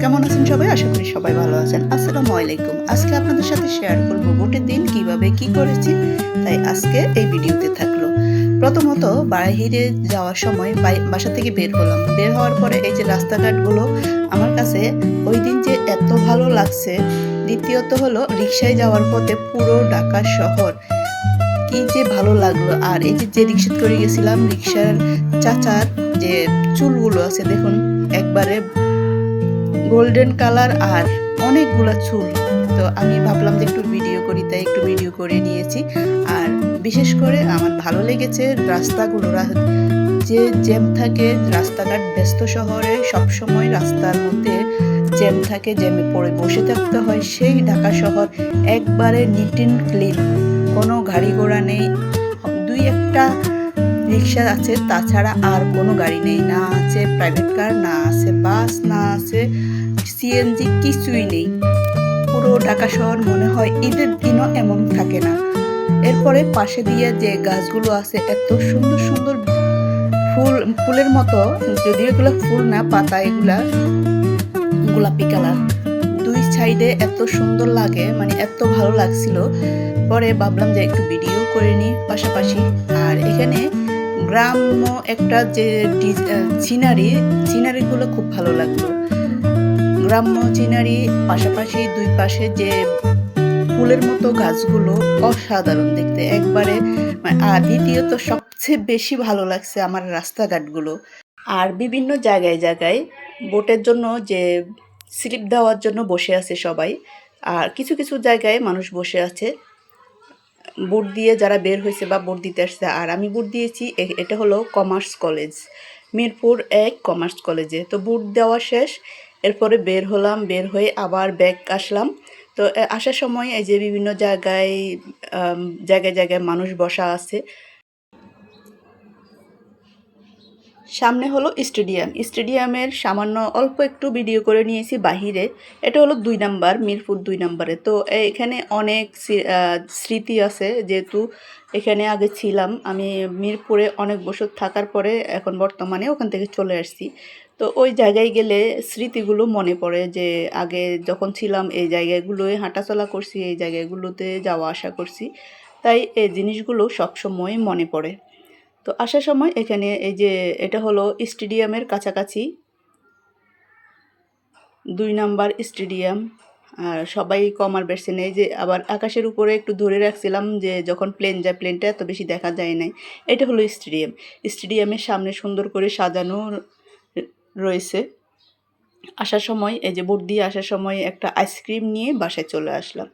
কেমন আছেন সবাই? আশা করি সবাই ভালো আছেন। আসসালামু আলাইকুম। আজকে আপনাদের সাথে শেয়ার করব ভোটের দিন কিভাবে কি করেছি। তাই আজকে এই ভিডিওতে থাকলো। প্রথমত বাহিরে যাওয়ার সময় বাসা থেকে বের হলাম। বের হওয়ার পরে এই যে রাস্তাঘাটগুলো আমার কাছে ওইদিন যে এত ভালো লাগছে। দ্বিতীয়ত হলো রিক্সায় যাওয়ার পথে পুরো ঢাকা শহর কি যে ভালো লাগলো। আর এই যে রিক্সা করে গেছিলাম, রিক্সার চাচার যে চুলগুলো আছে দেখুন, একবারে গোল্ডেন কালার আর অনেকগুলা চুল। তো আমি ভাবলাম যে একটু ভিডিও করি, তাই একটু ভিডিও করে নিয়েছি। আর বিশেষ করে আমার ভালো লেগেছে রাস্তাগুলো, যে জ্যাম থাকে রাস্তাঘাট, ব্যস্ত শহরে সবসময় রাস্তার মধ্যে জ্যাম থাকে, জ্যামে পড়ে বসে থাকতে হয়। সেই ঢাকা শহর একবারে নিট অ্যান্ড ক্লিন, কোনো গাড়ি ঘোড়া নেই, দুই একটা রিক্সা আছে, তাছাড়া আর কোনো গাড়ি নেই, না আছে প্রাইভেট কার, না আছে বাস, না আছে সিএনজি, কিছুই নেই। পুরো ঢাকা শহর মনে হয় ঈদের দিনও এমন থাকে না। এরপরে পাশে দিয়ে যে গাছগুলো আছে, এত সুন্দর সুন্দর ফুলের মতো, যদিও এগুলো ফুল না, পাতা, এগুলা গোলাপি কালার। দুই সাইডে এত সুন্দর লাগে, মানে এত ভালো লাগছিল। পরে ভাবলাম যে একটু ভিডিও করে নিই পাশাপাশি। আর এখানে গ্রাম্য একটা যে সিনারিগুলো খুব ভালো লাগলো। গ্রাম্য সিনারি, পাশাপাশি দুই পাশে যে ফুলের মতো গাছগুলো অসাধারণ দেখতে একবারে। আর দ্বিতীয়ত সবচেয়ে বেশি ভালো লাগছে আমার রাস্তাঘাটগুলো। আর বিভিন্ন জায়গায় জায়গায় ভোটের জন্য যে স্লিপ দেওয়ার জন্য বসে আছে সবাই। আর কিছু কিছু জায়গায় মানুষ বসে আছে ভোট দিয়ে, যারা বের হয়েছে বা ভোট দিতে আসছে। আর আমি ভোট দিয়েছি, এটা হলো কমার্স কলেজ, মিরপুর 1 কমার্স কলেজে। তো ভোট দেওয়া শেষ, এরপরে বের হলাম, বের হয়ে আবার ব্যাক আসলাম। তো আসার সময় এই যে বিভিন্ন জায়গায় জায়গায় জায়গায় মানুষ বসা আছে। সামনে হলো স্টেডিয়ামের সামান্য অল্প একটু ভিডিও করে নিয়েছি বাহিরে। এটা হলো 2 নাম্বার, মিরপুর 2 নাম্বারে। তো এখানে অনেক স্মৃতি আছে, যেহেতু এখানে আগে ছিলাম আমি। মিরপুরে অনেক বছর থাকার পরে এখন বর্তমানে ওখান থেকে চলে আসছি। তো ওই জায়গায় গেলে স্মৃতিগুলো মনে পড়ে, যে আগে যখন ছিলাম এই জায়গাগুলোয় হাঁটাচলা করছি, এই জায়গাগুলোতে যাওয়া আসা করছি। তাই এই জিনিসগুলো সবসময় মনে পড়ে। তো আসার সময় এখানে এই যে এটা হলো স্টেডিয়ামের কাছাকাছি, 2 নাম্বার স্টেডিয়াম। আর সবাই কমার বেড়ছে নেই, যে আবার আকাশের উপরে একটু ধরে রাখছিলাম, যে যখন প্লেন যায় প্লেনটা এত বেশি দেখা যায় নাই। এটা হলো স্টেডিয়ামের সামনে সুন্দর করে সাজানো রয়েছে। আসার সময় এই যে ভোট দিয়ে আসার সময় একটা আইসক্রিম নিয়ে বাসায় চলে আসলাম।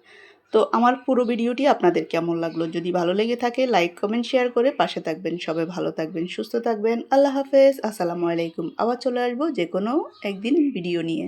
তো আমার পুরো ভিডিওটি আপনাদের কেমন লাগলো? যদি ভালো লেগে থাকে লাইক, কমেন্ট, শেয়ার করে পাশে থাকবেন। সবাই ভালো থাকবেন, সুস্থ থাকবেন। আল্লাহ হাফেজ, আসসালামু আলাইকুম। আবার চলে আসবো যে কোনো একদিন ভিডিও নিয়ে।